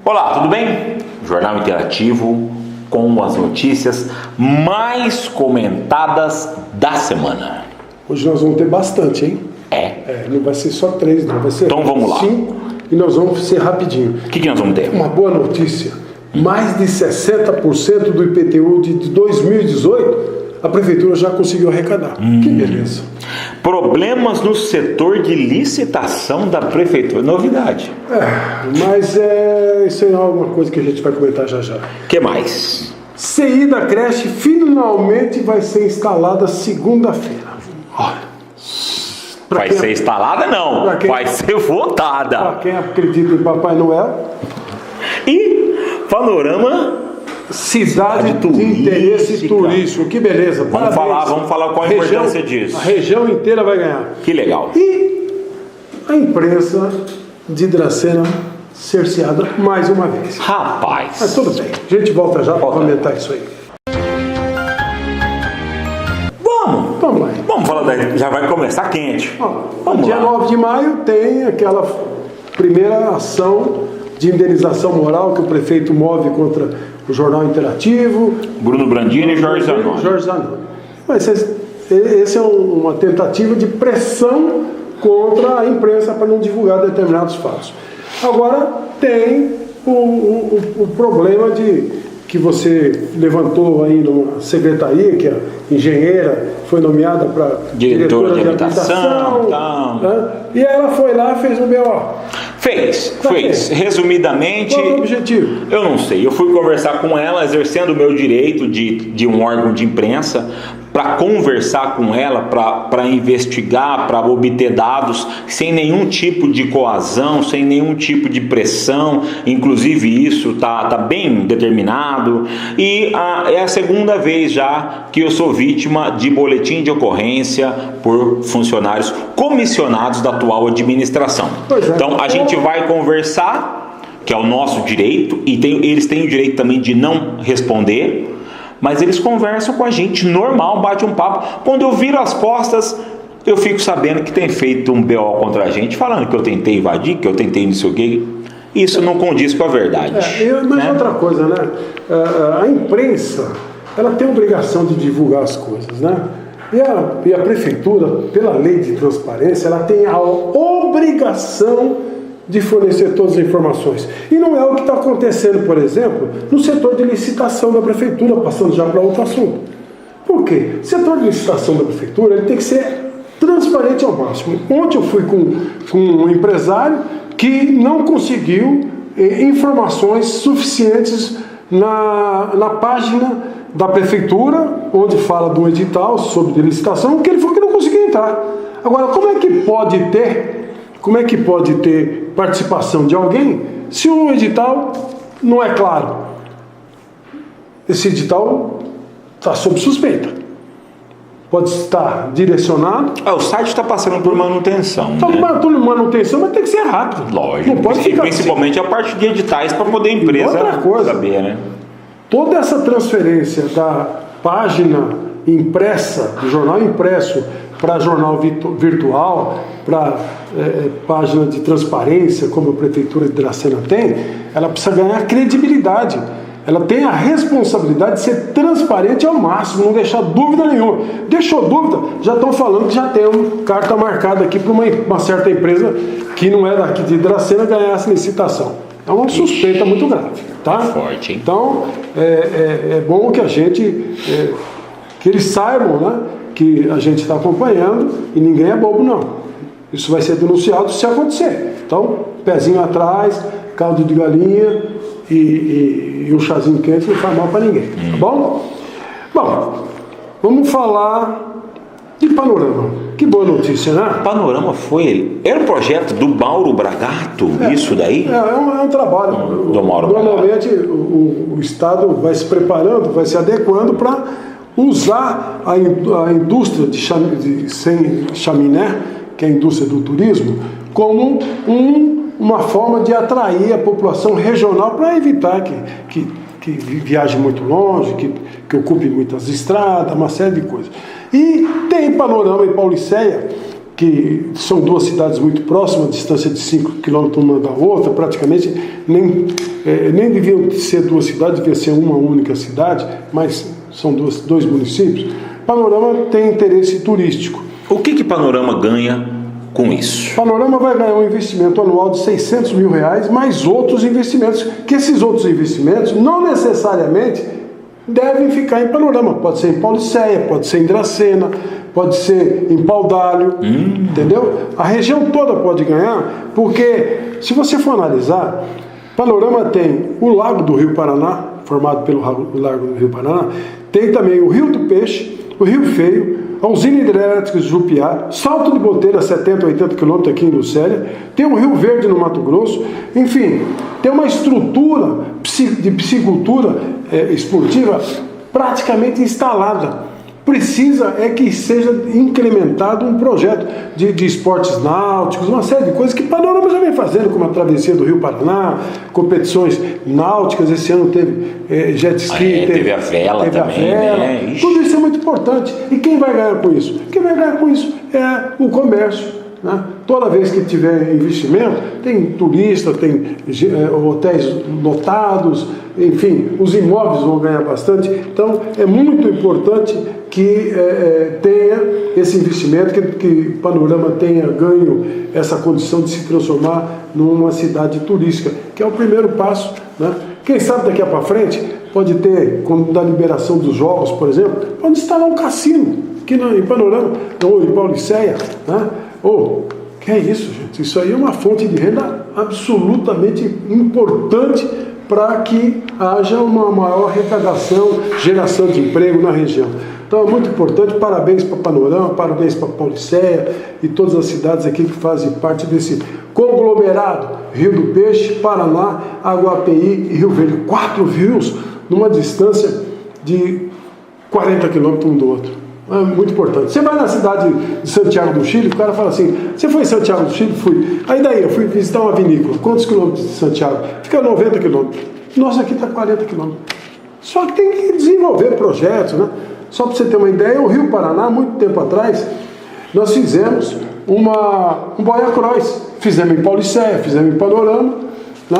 Olá, tudo bem? Jornal Interativo com as notícias mais comentadas da semana. Hoje nós vamos ter bastante, hein? Não vai ser só 3, não. Vai ser então vamos lá. 5 e nós vamos ser rapidinho. O que nós vamos ter? Uma boa notícia. Mais de 60% do IPTU de 2018 a Prefeitura já conseguiu arrecadar. Que beleza. Problemas no setor de licitação da Prefeitura. Novidade. Mas isso é alguma coisa que a gente vai comentar já já. O que mais? CI da creche finalmente vai ser instalada segunda-feira. Vai ser instalada não, vai ser votada. Para quem acredita em Papai Noel. E panorama cidade de interesse turístico. Que beleza. Vamos falar qual a importância disso. A região inteira vai ganhar. Que legal. E a imprensa de Dracena cerceada mais uma vez. Rapaz. Mas tudo bem. A gente volta já para comentar isso aí. Vamos falar daí. Já vai começar quente. Dia 9 de maio tem aquela primeira ação de indenização moral que o prefeito move contra o Jornal Interativo. Bruno Brandini e Jorge Zanoni. Mas esse é uma tentativa de pressão contra a imprensa para não divulgar determinados fatos. Agora tem o problema que você levantou aí numa secretaria, que a engenheira foi nomeada para diretora de habitação, né? E ela foi lá e fez um BO. Fez. Resumidamente, qual é o objetivo? Eu não sei. Eu fui conversar com ela, exercendo o meu direito de um órgão de imprensa, para conversar com ela, para investigar, para obter dados, sem nenhum tipo de coação, sem nenhum tipo de pressão. Inclusive isso tá bem determinado. E é a segunda vez já que eu sou vítima de boletim de ocorrência por funcionários comissionados da atual administração. Então a gente vai conversar, que é o nosso direito, e eles têm o direito também de não responder. Mas eles conversam com a gente normal, bate um papo. Quando eu viro as costas, eu fico sabendo que tem feito um BO contra a gente, falando que eu tentei invadir, que eu tentei não sei o quê. Isso não condiz com a verdade. Mas outra coisa, né? A imprensa, ela tem a obrigação de divulgar as coisas, né? E a prefeitura, pela lei de transparência, ela tem a obrigação de fornecer todas as informações. E não é o que está acontecendo, por exemplo, no setor de licitação da prefeitura, passando já para outro assunto. Por quê? O setor de licitação da prefeitura ele tem que ser transparente ao máximo. Ontem eu fui com um empresário que não conseguiu informações suficientes na página da prefeitura, onde fala do edital sobre licitação, que ele falou que não conseguia entrar. Agora, como é que pode ter participação de alguém se o edital não é claro? Esse edital está sob suspeita. Pode estar direcionado. O site está passando por manutenção. Está por manutenção, mas tem que ser rápido. Lógico. Não pode ficar principalmente assim. A parte de editais para poder a empresa saber, né? Toda essa transferência da página impressa, do jornal impresso, para jornal virtual, para página de transparência, como a Prefeitura de Dracena tem, ela precisa ganhar credibilidade. Ela tem a responsabilidade de ser transparente ao máximo, não deixar dúvida nenhuma. Deixou dúvida, já estão falando que já tem uma carta marcada aqui para uma certa empresa que não é daqui de Dracena ganhar essa licitação. É uma suspeita muito grave, tá? Forte, hein? Então, é bom que que eles saibam, né, que a gente está acompanhando e ninguém é bobo, não. Isso vai ser denunciado se acontecer. Então, pezinho atrás, caldo de galinha e um chazinho quente não faz mal para ninguém, tá bom? Bom, vamos falar de Panorama. Que boa notícia, né? Panorama era um projeto do Mauro Bragato, isso daí? É um trabalho. Do Mauro Normalmente o Estado vai se preparando, vai se adequando para usar a indústria sem chaminé, que é a indústria do turismo, como uma forma de atrair a população regional para evitar que viaje muito longe, que ocupe muitas estradas, uma série de coisas. E tem Panorama em Paulicéia que são duas cidades muito próximas, a distância de 5 quilômetros uma da outra, praticamente nem deviam ser duas cidades, devia ser uma única cidade, mas são dois municípios. Panorama tem interesse turístico. O que Panorama ganha com isso? Panorama vai ganhar um investimento anual de R$600 mil, mais outros investimentos, que esses outros investimentos não necessariamente devem ficar em Panorama. Pode ser em Paulicéia, pode ser em Dracena, pode ser em Paudalho, entendeu? A região toda pode ganhar, porque se você for analisar, Panorama tem o Lago do Rio Paraná, formado pelo Lago do Rio Paraná, tem também o Rio do Peixe, o Rio Feio, a usina hidrelétrica de Jupiá, Salto de Boteira, 70, 80 quilômetros aqui em Lucélia, tem o Rio Verde no Mato Grosso, enfim, tem uma estrutura de piscicultura esportiva praticamente instalada. Precisa que seja incrementado um projeto de esportes náuticos, uma série de coisas que Panorama já vem fazendo, como a travessia do Rio Paraná, competições náuticas. Esse ano teve jet ski, teve a vela também, né? Tudo isso é muito importante. E quem vai ganhar com isso? Quem vai ganhar com isso é o comércio. Né? Toda vez que tiver investimento, tem turista, tem hotéis lotados, enfim, os imóveis vão ganhar bastante. Então, é muito importante que tenha esse investimento, que Panorama tenha ganho essa condição de se transformar numa cidade turística, que é o primeiro passo. Né? Quem sabe daqui para frente pode ter, como da liberação dos jogos, por exemplo, pode instalar um cassino aqui em Panorama, ou em Paulicéia, né? Que é isso, gente? Isso aí é uma fonte de renda absolutamente importante para que haja uma maior arrecadação, geração de emprego na região. Então é muito importante, parabéns para Panorama, parabéns para Paulicéia e todas as cidades aqui que fazem parte desse conglomerado Rio do Peixe, Paraná, Aguapeí e Rio Verde. 4 rios numa distância de 40 quilômetros um do outro. É muito importante. Você vai na cidade de Santiago do Chile, o cara fala assim: você foi em Santiago do Chile? Fui. Aí daí, eu fui visitar uma vinícola. Quantos quilômetros de Santiago? Fica 90 quilômetros. Nossa, aqui está 40 quilômetros. Só que tem que desenvolver projetos, né? Só para você ter uma ideia, o Rio Paraná, muito tempo atrás, nós fizemos um boia cross. Fizemos em Paulicéia, fizemos em Panorama. Né?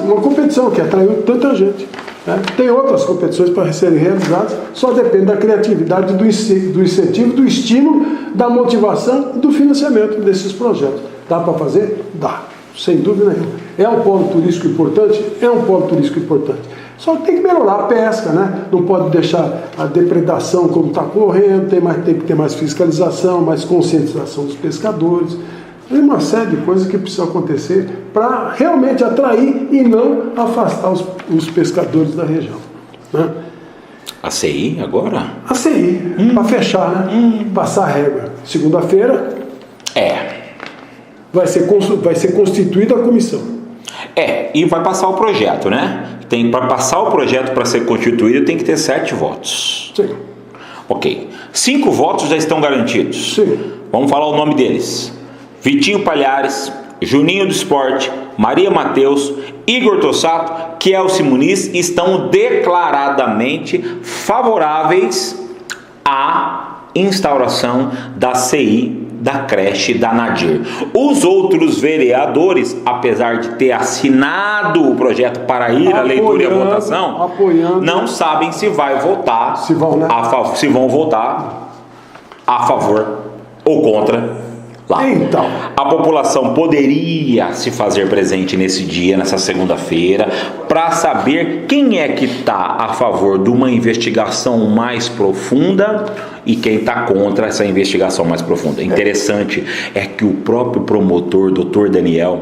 Uma competição que atraiu tanta gente. Né? Tem outras competições para serem realizadas, só depende da criatividade, do incentivo, do estímulo, da motivação e do financiamento desses projetos. Dá para fazer? Dá, sem dúvida nenhuma. É um polo turístico importante? É um polo turístico importante. Só que tem que melhorar a pesca, né? Não pode deixar a depredação como está correndo, tem que ter mais fiscalização, mais conscientização dos pescadores. Tem uma série de coisas que precisam acontecer para realmente atrair e não afastar os pescadores da região. Né? A CI agora? A CI, para fechar, né? Passar a régua. Segunda-feira vai ser constituída a comissão. E vai passar o projeto, né? Para passar o projeto para ser constituído tem que ter 7 votos. Sim. Ok. 5 votos já estão garantidos. Sim. Vamos falar o nome deles. Vitinho Palhares, Juninho do Esporte, Maria Mateus, Igor Tossato, Kielce Muniz estão declaradamente favoráveis à instauração da CI da creche da Nadir. Os outros vereadores, apesar de ter assinado o projeto para ir à leitura e à votação, não sabem se vai votar, se vão votar a favor ou contra. Lá. Então, a população poderia se fazer presente nesse dia, nessa segunda-feira, para saber quem é que está a favor de uma investigação mais profunda e quem está contra essa investigação mais profunda. Interessante é que o próprio promotor, Dr. Daniel,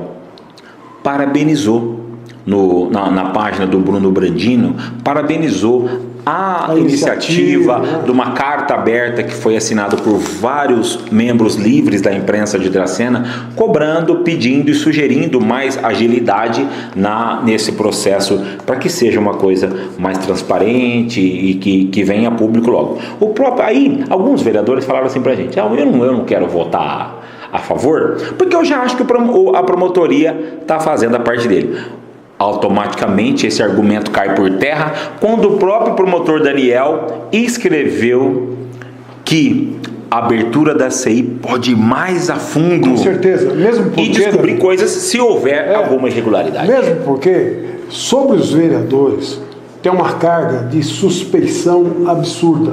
parabenizou na página do Bruno Brandino, parabenizou a iniciativa de uma carta aberta que foi assinada por vários membros livres da imprensa de Dracena, cobrando, pedindo e sugerindo mais agilidade nesse processo para que seja uma coisa mais transparente e que venha a público logo. Aí, alguns vereadores falaram assim pra gente: eu não quero votar a favor, porque eu já acho que a promotoria está fazendo a parte dele. Automaticamente esse argumento cai por terra quando o próprio promotor Daniel escreveu que a abertura da CI pode ir mais a fundo. Com certeza, mesmo porque... E descobrir coisas se houver alguma irregularidade. Mesmo porque, sobre os vereadores, tem uma carga de suspeição absurda.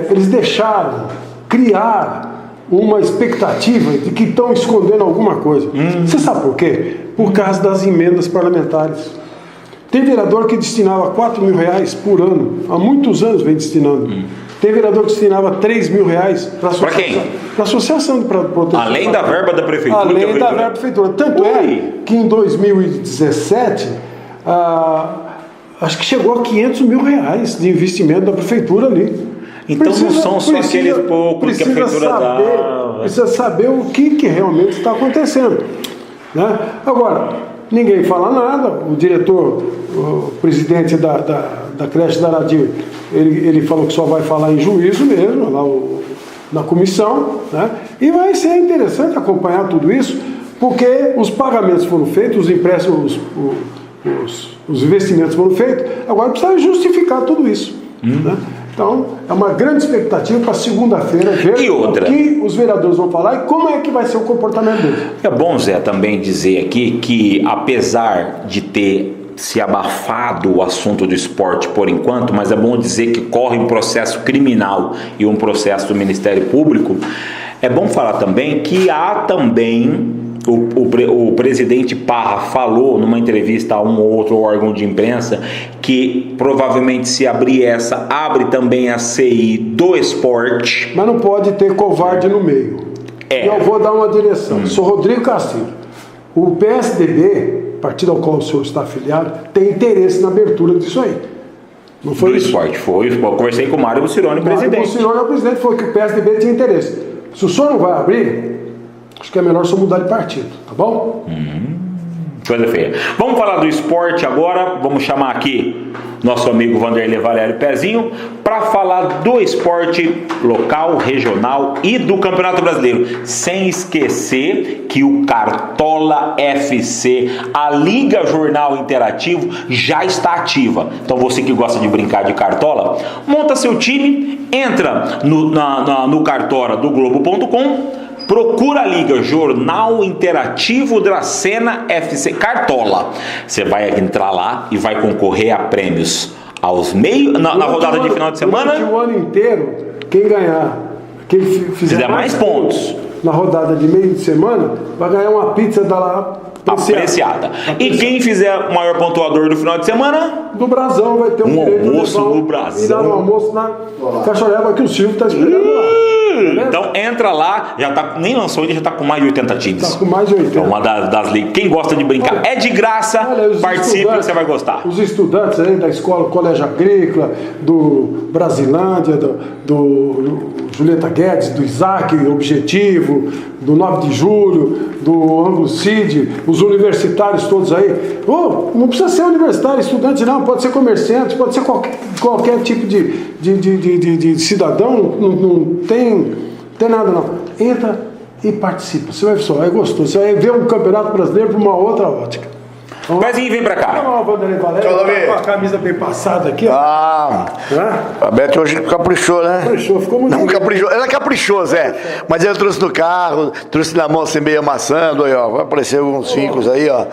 Eles deixaram criar uma expectativa de que estão escondendo alguma coisa. Você sabe por quê? Por causa das emendas parlamentares. Tem vereador que destinava R$4.000 por ano, há muitos anos vem destinando. Tem vereador que destinava R$3.000 para a associação. Para a associação de proteção. Além da verba da prefeitura. Além da verba da prefeitura. Tanto é que em 2017, acho que chegou a R$500 mil de investimento da prefeitura ali. Então não são só aqueles poucos que a prefeitura dá. Precisa saber o que realmente está acontecendo. Né? Agora, ninguém fala nada, o diretor, o presidente da creche da Aradir, ele falou que só vai falar em juízo mesmo, lá na comissão, né? E vai ser interessante acompanhar tudo isso, porque os pagamentos foram feitos, os empréstimos, os investimentos foram feitos, agora precisa justificar tudo isso. Né? Então, é uma grande expectativa para segunda-feira ver o que os vereadores vão falar e como é que vai ser o comportamento deles. É bom, Zé, também dizer aqui que, apesar de ter se abafado o assunto do esporte por enquanto, mas é bom dizer que corre um processo criminal e um processo do Ministério Público, é bom falar também que há também... O presidente Parra falou numa entrevista a um ou outro órgão de imprensa que provavelmente se abrir essa, abre também a CI do esporte. Mas não pode ter covarde no meio. E eu vou dar uma direção. Sou Rodrigo Castilho. O PSDB, partido ao qual o senhor está afiliado, tem interesse na abertura disso aí. Não foi do isso? Esporte, foi. Eu conversei com o Mário Bucironi, presidente. Mário Bucironi é o presidente, falou que o PSDB tinha interesse. Se o senhor não vai abrir, acho que é melhor só mudar de partido, tá bom? Coisa feia. Vamos falar do esporte agora. Vamos chamar aqui nosso amigo Vanderlei Valério Pezinho para falar do esporte local, regional e do Campeonato Brasileiro. Sem esquecer que o Cartola FC, a Liga Jornal Interativo, já está ativa. Então você que gosta de brincar de Cartola, monta seu time, entra no Cartola do Globo.com, procura a Liga Jornal Interativo Dracena FC Cartola. Você vai entrar lá e vai concorrer a prêmios aos na rodada de final de semana. Durante o ano inteiro, quem ganhar, quem fizer mais pontos na rodada de meio de semana, vai ganhar uma pizza da lá apreciada. E quem fizer o maior pontuador do final de semana? Do Brasão vai ter um almoço no Brasão. E dar um almoço na Cachoreba que o Silvio está esperando lá. Então entra lá, já tá, nem lançou ainda, já está com mais de 80 times. Está com mais de 80. É uma das ligas. Quem gosta de brincar é de graça, participe que você vai gostar. Os estudantes aí da escola Colégio Agrícola, do Brasilândia, do Julieta Guedes, do Isaac Objetivo, do 9 de Julho, do Ângulo Cid, os universitários todos aí. Não precisa ser universitário, estudante não, pode ser comerciante, pode ser qualquer tipo de cidadão, não tem nada não. Entra e participa, você vai ver só, é gostoso, você vai ver um campeonato brasileiro por uma outra ótica. Pezinho, vem pra cá. Olha o Vanderlei Valério, com a camisa bem passada aqui. A Beth hoje caprichou, né? Caprichou, ficou muito caprichou. Ela caprichou, Zé. Mas ela trouxe no carro, trouxe na mão assim meio amassando, aí, ó. Vai aparecer alguns 5 aí, ó.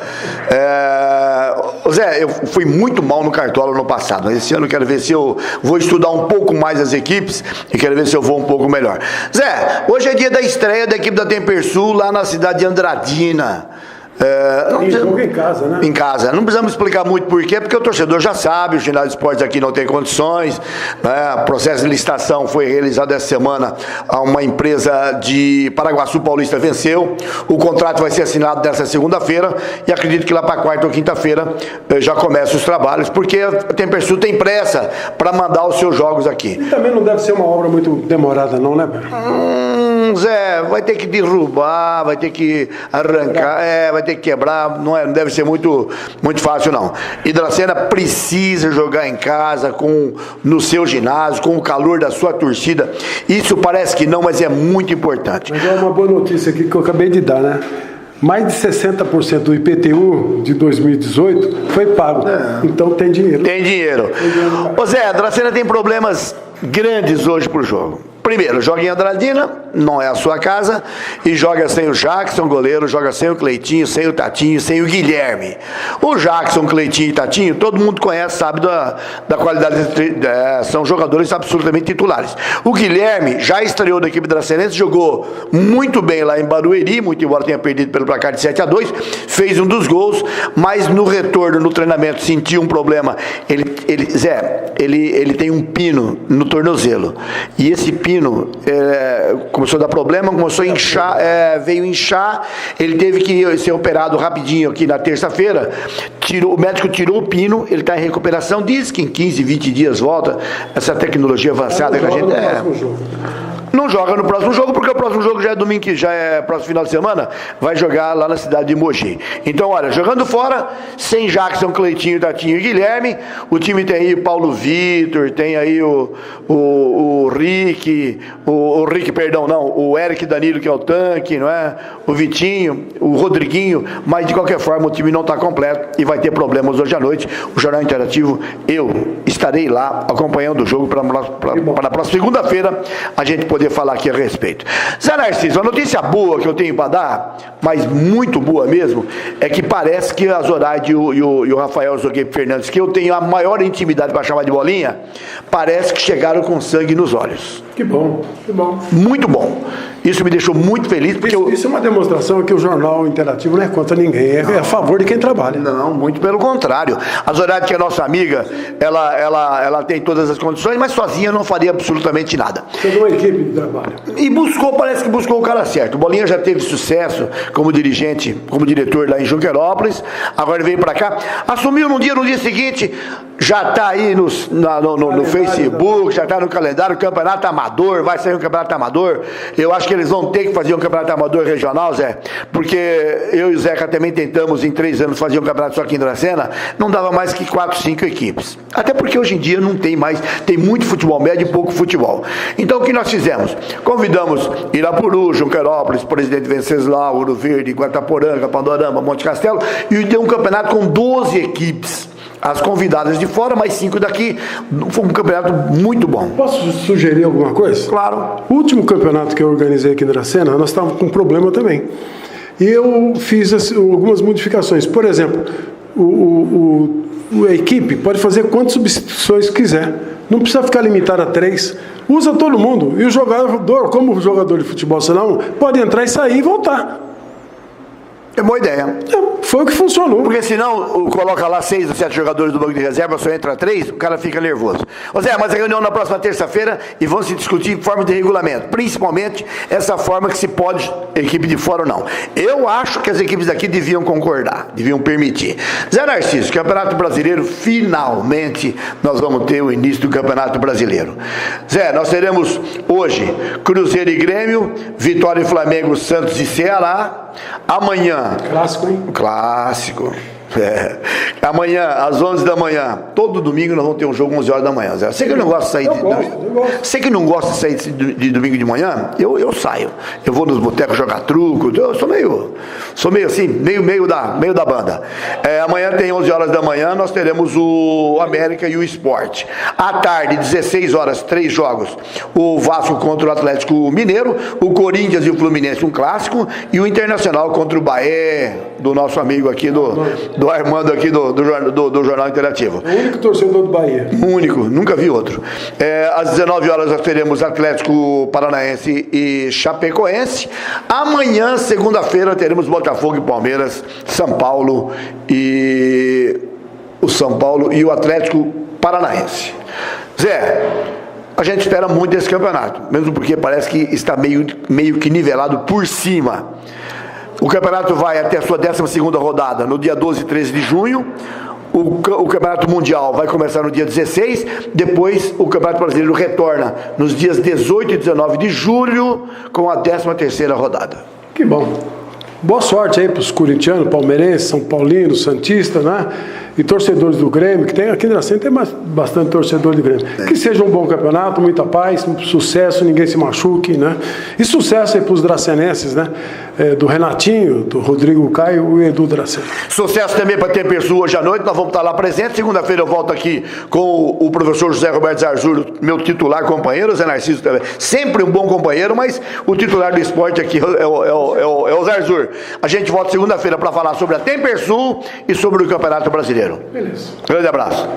Zé, eu fui muito mal no Cartola no passado, mas esse ano eu quero ver se eu vou estudar um pouco mais as equipes e quero ver se eu vou um pouco melhor. Zé, hoje é dia da estreia da equipe da Tempersul lá na cidade de Andradina. Tem jogo em casa, né? Em casa. Não precisamos explicar muito por quê, porque o torcedor já sabe, o ginásio de esportes aqui não tem condições, né? O processo de licitação foi realizado essa semana, uma empresa de Paraguaçu Paulista venceu, o contrato vai ser assinado nessa segunda-feira e acredito que lá para quarta ou quinta-feira já começam os trabalhos, porque a Tempersul tem pressa para mandar os seus jogos aqui. E também não deve ser uma obra muito demorada não, né, Beto? Zé, vai ter que derrubar, vai ter que arrancar, vai ter que quebrar, não deve ser muito fácil não. E Dracena precisa jogar em casa, no seu ginásio, com o calor da sua torcida. Isso parece que não, mas é muito importante. Mas é uma boa notícia aqui que eu acabei de dar, né? Mais de 60% do IPTU de 2018 foi pago. Então tem dinheiro. Tem dinheiro. Ô Zé, a Dracena tem problemas grandes hoje pro jogo. Primeiro, joga em Andradina, não é a sua casa, e joga sem o Jackson, goleiro, joga sem o Cleitinho, sem o Tatinho, sem o Guilherme. O Jackson, Cleitinho e Tatinho, todo mundo conhece, sabe da qualidade, são jogadores absolutamente titulares. O Guilherme já estreou na equipe dracenense, jogou muito bem lá em Barueri, muito embora tenha perdido pelo placar de 7-2, fez um dos gols, mas no retorno, no treinamento, sentiu um problema. Ele tem um pino no tornozelo, e esse pino começou a dar problema, começou a inchar, veio inchar, ele teve que ser operado rapidinho aqui na terça-feira, o médico tirou o pino, ele está em recuperação, diz que em 15, 20 dias volta, essa tecnologia avançada que a gente... Não joga no próximo jogo, porque o próximo jogo já é domingo, que já é próximo final de semana, vai jogar lá na cidade de Mogi. Então, olha, jogando fora, sem Jackson, Cleitinho, Tatinho e Guilherme, o time tem aí o Paulo Vitor, tem aí o Rick, o Eric Danilo, que é o tanque, não é? O Vitinho, o Rodriguinho, mas de qualquer forma o time não está completo e vai ter problemas hoje à noite. O Jornal Interativo, eu estarei lá acompanhando o jogo para na próxima segunda-feira a gente poder falar aqui a respeito. Zé Narciso, a notícia boa que eu tenho para dar, mas muito boa mesmo, é que parece que a Zoraide e o Rafael Zoguepe Fernandes, que eu tenho a maior intimidade para chamar de bolinha, parece que chegaram com sangue nos olhos. Que bom, que bom. Muito bom. Isso me deixou muito feliz, porque isso é uma demonstração que o Jornal Interativo não é contra ninguém, é a favor de quem trabalha. Não, muito pelo contrário. A Zoraide, que é nossa amiga, ela tem todas as condições, mas sozinha não faria absolutamente nada. Tem uma equipe de trabalho. E parece que buscou o cara certo. O Bolinha já teve sucesso como dirigente, como diretor lá em Junquerópolis, agora veio para cá, assumiu no dia seguinte, já está aí no Facebook, já está no calendário, campeonato amador, vai sair um campeonato amador. Eu acho que eles vão ter que fazer um campeonato amador regional, Zé, porque eu e o Zeca também tentamos em 3 anos fazer um campeonato só aqui em Dracena, não dava mais que 4, 5 equipes. Até porque hoje em dia não tem mais, tem muito futebol médio e pouco futebol. Então o que nós fizemos? Convidamos Irapuru, Junquerópolis, Presidente Venceslau, Ouro Verde, Guataporanga, Pandorama, Monte Castelo, e deu um campeonato com 12 equipes. As convidadas de fora, mais 5 daqui. Foi um campeonato muito bom. Posso sugerir alguma coisa? Claro. O último campeonato que eu organizei aqui em Dracena, nós estávamos com um problema também. E eu fiz algumas modificações. Por exemplo, a equipe pode fazer quantas substituições quiser. Não precisa ficar limitado a 3. Usa todo mundo. E o jogador, como jogador de futebol senão, pode entrar e sair e voltar. É boa ideia. Foi o que funcionou. Porque senão, coloca lá 6 ou 7 jogadores do banco de reserva, só entra 3, o cara fica nervoso. Ô Zé, mas a reunião na próxima terça-feira e vão se discutir formas de regulamento. Principalmente essa forma que se pode, equipe de fora ou não. Eu acho que as equipes daqui deviam concordar, deviam permitir. Zé Narciso, Campeonato Brasileiro, finalmente nós vamos ter o início do Campeonato Brasileiro. Zé, nós teremos hoje Cruzeiro e Grêmio, Vitória e Flamengo, Santos e Ceará. Amanhã... Clássico, hein? Clássico. Amanhã, às 11 da manhã, todo domingo nós vamos ter um jogo 11 horas da manhã, Zé. Sei que eu não gosto de sair eu gosto. Sei que não gosta de sair de domingo de manhã, eu saio. Eu vou nos botecos jogar truco, eu sou meio assim, meio da banda. Amanhã tem 11 horas da manhã, nós teremos o América e o Sport. À tarde, 16 horas, 3 jogos. O Vasco contra o Atlético Mineiro, o Corinthians e o Fluminense, um clássico, e o Internacional contra o Bahia, do nosso amigo aqui, do Armando aqui do Jornal Interativo. O único torcedor do Bahia. O único, nunca vi outro. Às 19 horas nós teremos Atlético Paranaense e Chapecoense. Amanhã, segunda-feira, teremos Botafogo e Palmeiras, São Paulo e o Atlético Paranaense. Zé, a gente espera muito desse campeonato, mesmo porque parece que está meio que nivelado por cima. O campeonato vai até a sua 12ª rodada no dia 12 e 13 de junho. O Campeonato Mundial vai começar no dia 16. Depois o Campeonato Brasileiro retorna nos dias 18 e 19 de julho com a 13ª rodada. Que bom. Boa sorte aí para os corintianos, palmeirenses, são paulinos, santistas, né? e torcedores do Grêmio, que tem aqui na Dracena tem bastante torcedor do Grêmio. Que seja um bom campeonato, muita paz, sucesso, ninguém se machuque, né? E sucesso aí para os dracenenses, né? Do Renatinho, do Rodrigo Caio e Edu Dracena. Sucesso também para Tempersul hoje à noite, nós vamos estar lá presentes. Segunda-feira eu volto aqui com o professor José Roberto Zarzur, meu titular companheiro, o Zé Narciso também. Sempre um bom companheiro, mas o titular do esporte aqui é o Zarzur. A gente volta segunda-feira para falar sobre a Tempersul e sobre o Campeonato Brasileiro. Beleza. Grande abraço.